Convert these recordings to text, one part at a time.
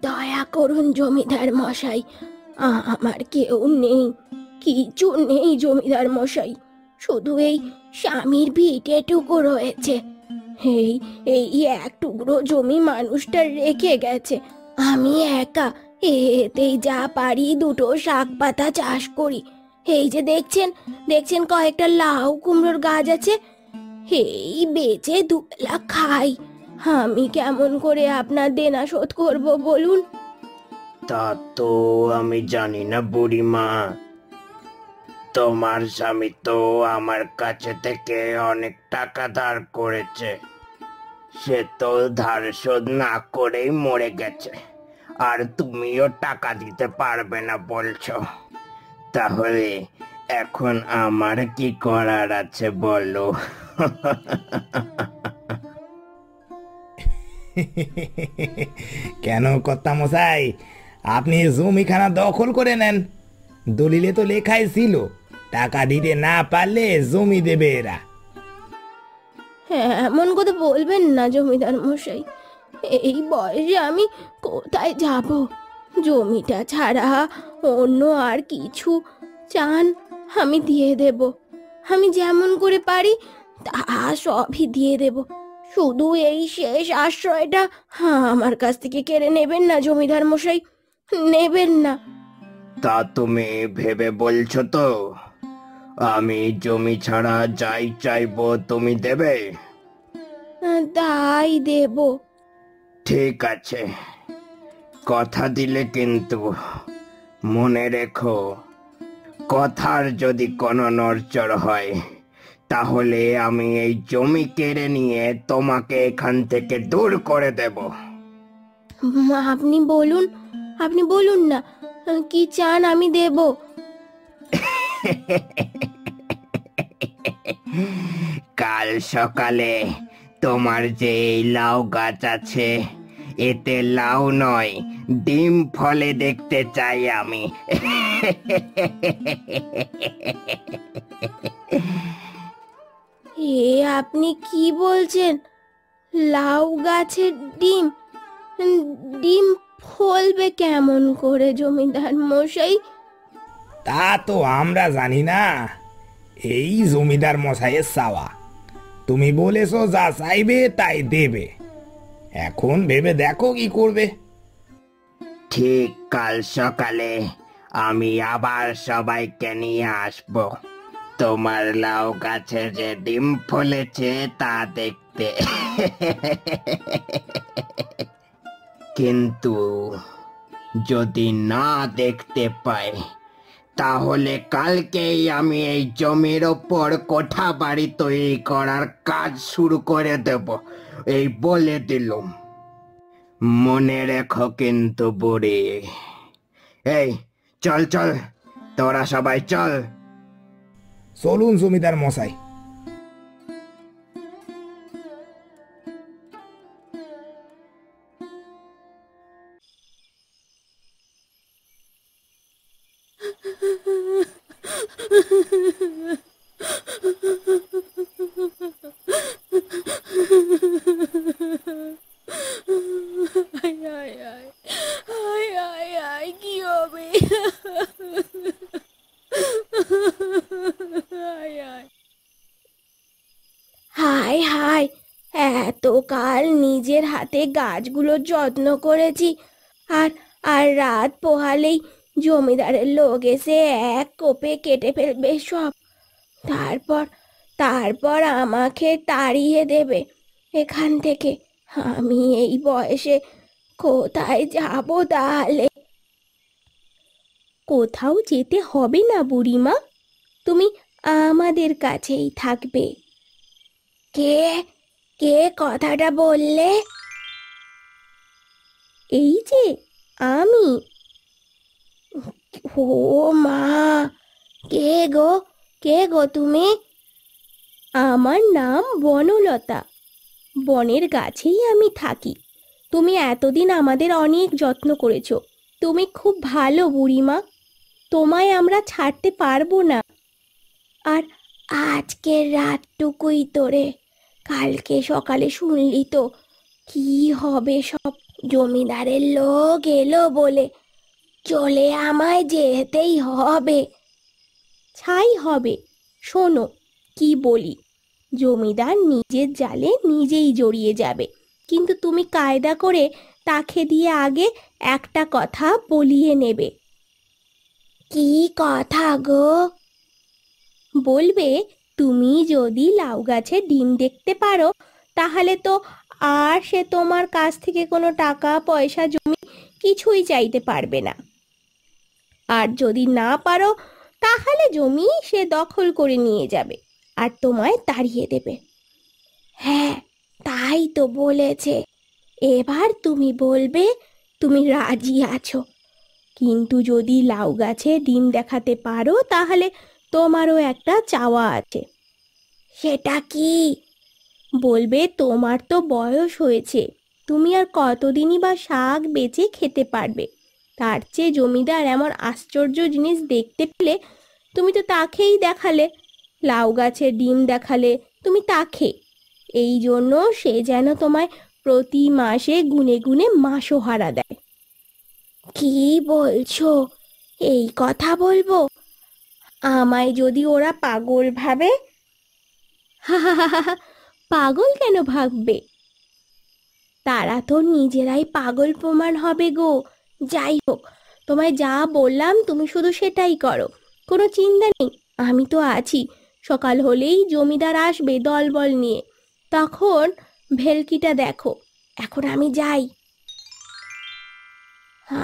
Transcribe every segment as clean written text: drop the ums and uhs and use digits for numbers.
দয়া করুন জমিদার মশাই, আমার কেউ নেই, কিছু নেই জমিদার মশাই, শুধু এই স্বামীর ভিটেটুকু রয়েছে। এই এই এক টুকরো জমি মানুষটা রেখে গেছে, আমি একা এতেই যা পারি দুটো শাক পাতা চাষ করি। এই যে দেখছেন দেখছেন কয়েকটা লাউ কুমড়োর গাছ আছে, এই বেচে দুবেলা খাই। আমি কেমন করে আপনার দেনা শোধ করব বলুন? তা তো আমি জানি না বুড়িমা, তোমার স্বামী তো আমার কাছে থেকে অনেক টাকা ধার করেছে, সে তো ধার শোধ না করেই মরে গেছে, আর তুমিও টাকা দিতে পারবে না বলছো। তাহলে এখন আমার কি করার আছে বলো? কেন কর্তা মশাই, আপনি জমিখানা দখল করে নেন। দলিলে তো লেখাই ছিল টাকা দিতে না পারলে জমি দেবে এরা। হ্যাঁ, এমন কথা বলবেন না জমিদার মশাই, এই বয়সে আমি কোথায় যাব? জমিটা ছাড়া অন্য আর কিছু চান আমি দিয়ে দেব, আমি যেমন করে পারি তা সবই দিয়ে দেব। শুধু এই শেষ আশ্রয়টা আমার কাছ থেকে কেড়ে নেবেন না জমিদার মশাই, নেবেন না। তা তুমি ভেবে বলছো তো আমি জমি ছাড়া যাই চাইবো তুমি দেবে? তাই দেব। ঠিক আছে, কথা দিলে কিন্তু মনে রেখো, কথার যদি কোনো নড়চড় হয় তাহলে আমি এই জমি কেড়ে নিয়ে তোমাকে এখান থেকে দূর করে দেব। আপনি বলুন না কি চান আমি দেব। কাল সকালে তোমার যে এই লাউ গাছ আছে, এতে লাউ নয় ডিম ফলে দেখতে চাই আমি। এ আপনি কি বলছেন? লাউ গাছের ডিম? ডিম ফলবে কেমন করে জমিদার মশাই? তা তো আমরা জানি না, এই জমিদার মশাইয়ের চাওয়া। তুমি বলেছো যা চাইবে তাই দেবে, এখন ভেবে দেখো কি করবে। ঠিক কাল সকালে আমি আবার সবাইকে নিয়ে আসব তোমার লাউ গাছে যে ডিম ফলেছে তা দেখতে। কিন্তু যদি না দেখতে পাই তাহলে কালকেই আমি এই জমির ওপর কোঠা বাড়ি তৈরি করার কাজ শুরু করে দেব, এই বলে দিলুম। মনে রেখো কিন্তু বুড়ি। এই চল চল, তোরা সবাই চল। চলুন জমিদার মশাই। কি হবে? হায় হায়, এতকাল নিজের হাতে গাছগুলোর যত্ন করেছি, আর আর রাত পোহালেই জমিদারের লোক এসে এক কোপে কেটে ফেলবে সব। তারপর তারপর আমাকে তাড়িয়ে দেবে এখান থেকে। আমি এই বয়সে কোথায় যাব তাহলে? কোথাও যেতে হবে না বুড়িমা, তুমি আমাদের কাছেই থাকবে। কে কে কথাটা বললে? এই যে আমি। ও মা, কে গো তুমি? আমার নাম বনলতা, বনের গাছেই আমি থাকি। তুমি এতদিন আমাদের অনেক যত্ন করেছো, তুমি খুব ভালো বুড়িমা, তোমায় আমরা ছাড়তে পারবো না। আর আজকের রাতটুকুই তোরে, কালকে সকালে শুনলি তো কি হবে সব। জমিদারের লোক এলো বলে চলে আমায় যেতেই হবে। ছাই হবে। শোনো কি বলি, জমিদার নিজের জালে নিজেই জড়িয়ে যাবে, কিন্তু তুমি কায়দা করে তাকে দিয়ে আগে একটা কথা বলিয়ে নেবে। কি কথা গো? বলবে তুমি যদি লাউ গাছে ডিম দেখতে পারো তাহলে তো আর সে তোমার কাছ থেকে কোনো টাকা পয়সা জমি কিছুই চাইতে পারবে না। আর যদি না পারো তাহলে জমি সে দখল করে নিয়ে যাবে আর তোমায় তাড়িয়ে দেবে। হ্যাঁ, তাই তো বলেছে। এবার তুমি বলবে তুমি রাজি আছো, কিন্তু যদি লাউ গাছে ডিম দেখাতে পারো তাহলে তোমারও একটা চাওয়া আছে। সেটা কি? বলবে তোমার তো বয়স হয়েছে, তুমি আর কতদিনই বা শাক বেচে খেতে পারবে। তার চেয়ে জমিদার এমন আশ্চর্য জিনিস দেখতে পেলে তুমি তো তাকেই দেখালে, লাউ গাছে ডিম দেখালে তুমি তাকে। এই জন্য সে যেন তোমায় প্রতি মাসে গুনে গুনে মাসোহারা দেয়। কি বলছো? এই কথা বলবো? আমায় যদি ওরা পাগল ভাবে? পাগল কেন ভাববে? তারা তো নিজেরাই পাগল প্রমাণ হবে গো। যাই হোক, তোমায় যা বললাম তুমি শুধু সেটাই করো, কোনো চিন্তা নেই, আমি তো আছি। সকাল হলেই জমিদার আসবে দলবল নিয়ে, তখন ভেলকিটা দেখো। এখন আমি যাই।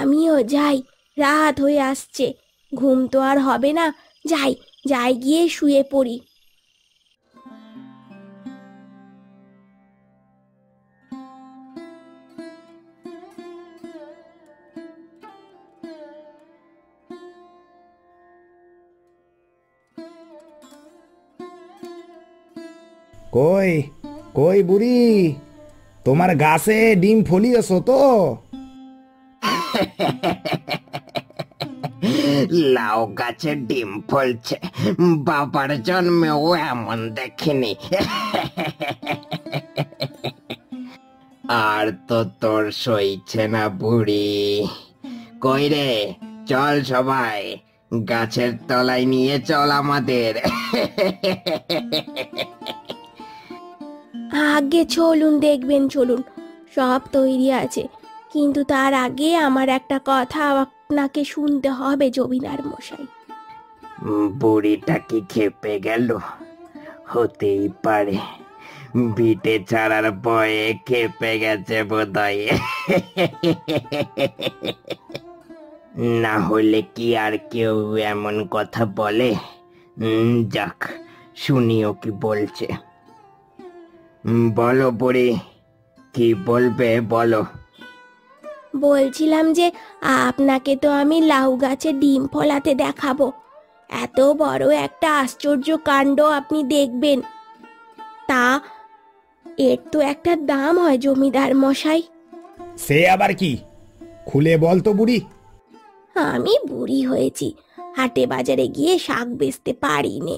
আমিও যাই, রাত হয়ে আসছে, ঘুম তো আর হবে না। যাই যাই গিয়ে শুয়ে পড়ি। কই কই বুড়ি, তোমার গাছে ডিম ফলিয়েছো তো? লাউ গাছে ডিম ফলছে, বাবার জন্মেও এমন দেখিনি। আর তো তোর সইছে না বুড়ি। কই রে, চল সবাই, গাছের তলায় নিয়ে চল আমাদের। আগে চলুন, দেখবেন, চলুন, সব তৈরি আছে, কিন্তু তার আগে আমার একটা কথা আপনাকে শুনতে হবে জমিদার মশাই। বুড়িটা কি খেপে গেল? হতেই পারে, ভিটে ছাড়ার ভয়ে খেপে গেছে বোধহয়। না হলে কি আর কেউ এমন কথা বলে? যাক, শুনিও কি বলছে। বলো বুড়ি, কি বলবে বলো। বলছিলাম যে আপনাকে তো আমি লাউ গাছে ডিম ফলাতে দেখাবো। এত বড় একটা আশ্চর্য কাণ্ড আপনি দেখবেন, তা এর তো একটা দাম হয় জমিদার মশাই। সে আবার কি? খুলে বল তো বুড়ি। আমি বুড়ি হয়েছি, হাটে বাজারে গিয়ে শাক বেচতে পারি নে।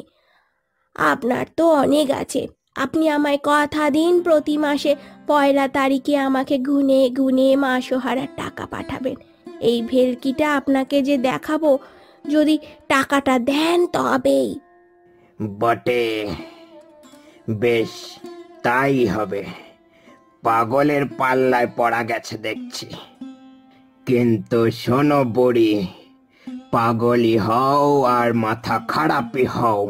আপনার তো অনেক আছে, আপনি আমায় কথা দিন প্রতি মাসে 1 তারিখে আমাকে গুনে গুনে মাসোহারার টাকা পাঠাবেন। এই ভেলকিটা আপনাকে যে দেখাবো, যদি টাকাটা দেন তবেই। বটে, বেশ, তাই হবে। পাগলের পাল্লায় পড়া গেছে দেখছি। কিন্তু শোনো বুড়ি, পাগলই হও আর মাথা খারাপই হও,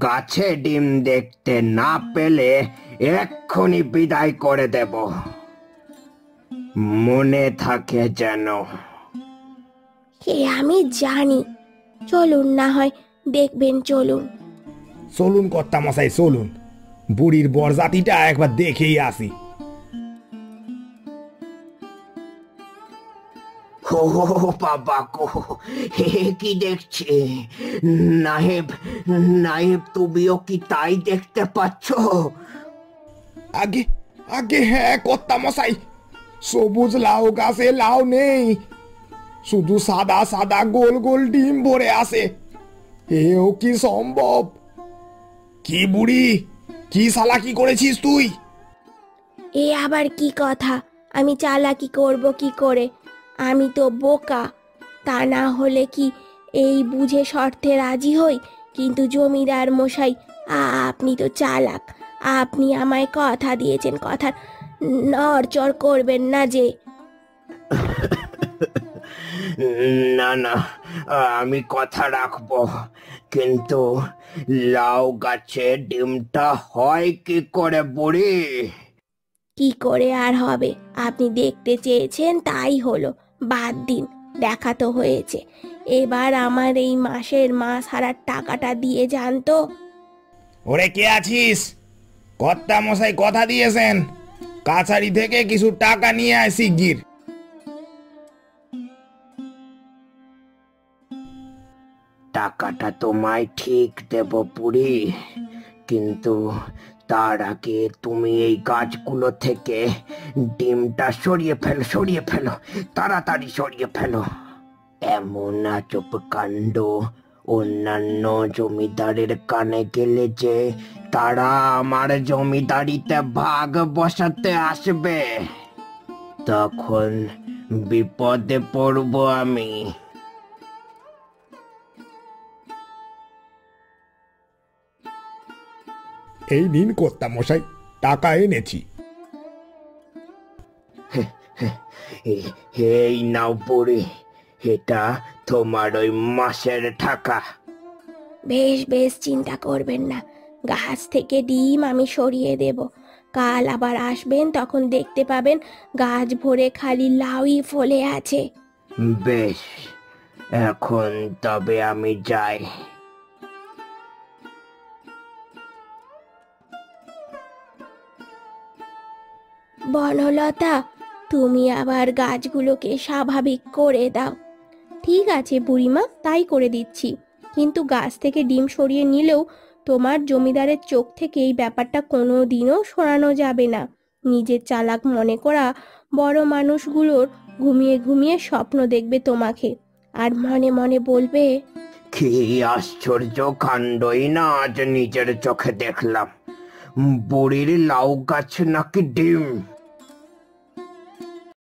গাছে ডিম দেখতে না পেলে এক্ষুনি বিদায় করে দেব, মনে থাকে যেন। সে আমি জানি, চলুন না হয় দেখবেন, চলুন। চলুন কর্তা মশাই, চলুন, বুড়ির বরজাতিটা একবার দেখেই আসি। ও বাবা গো, হে কি দেখছি? নায়েব, নায়েব, তুমিও কি তাই দেখতে পাচ্ছ? আগে আগে হ্যাঁ কর্তা মশাই, সবুজ লাউ গাছে লাউ নেই, শুধু সাদা সাদা গোল গোল ডিম ভরে আছে। এও কি সম্ভব? কি বুড়ি, কি চালাকি করেছিস তুই? এ আবার কি কথা? আমি চালাকি করব কি করে? আমি তো বোকা। তা না হলে কি এই বুঝে শর্তে রাজি হই? কিন্তু জমিদার মশাই, আপনি তো চালাক। আপনি আমায় কথা দিয়েছেন, কথার নড়চড় করবেন না যে। না না, আমি কথা রাখবো, কিন্তু লাউ গাছে ডিমটা হয় কি করে বুড়ি? কি করে আর হবে? আপনি দেখতে চেয়েছেন তাই হলো। বাদ দিন, দেখা তো হয়েছে। এবার আমার এই মাসের মাস হারার টাকাটা দিয়ে যান তো। ওরে কে আছিস? কর্তা মশাই কথা দিয়েছেন, কাছারি থেকে কিছু টাকা নিয়ে আয় শিগগির। টাকাটা তোমায় ঠিক দেব বুড়ি, কিন্তু তার আগে তুমি এই গাছগুলো থেকে ডিমটা সরিয়ে ফেলো, তাড়াতাড়ি সরিয়ে ফেলো। এমন আজব কাণ্ড অন্যান্য জমিদারের কানে গেলে যে তারা আমার জমিদারিতে ভাগ বসাতে আসবে, তখন বিপদে পড়বো আমি। এই নিন কর্তা মশাই, টাকা এনেছি। এই নাও বুড়ি, এটা তোমার ওই মাসের টাকা। বেশ বেশ, চিন্তা করবেন না। গাছ থেকে ডিম আমি সরিয়ে দেব। কাল আবার আসবেন, তখন দেখতে পাবেন গাছ ভরে খালি লাউই ফলে আছে। বেশ, এখন তবে আমি যাই। বনলতা, তুমি আবার গাছগুলোকে স্বাভাবিক করে দাও। ঠিক আছে বুড়িমা, তাই করে দিচ্ছি। কিন্তু গাছ থেকে ডিম সরিয়ে নিলেও তোমার জমিদারের চোখ থেকে এই ব্যাপারটা কোনো দিনও সরানো যাবে না। নিজের চালাক মনে করা বড় মানুষগুলোর ঘুমিয়ে ঘুমিয়ে স্বপ্ন দেখবে তোমাকে, আর মনে মনে বলবে, কি আশ্চর্য কাণ্ডই না আজ নিজের চোখে দেখলাম! বুড়ির লাউ গাছ নাকি ডিম!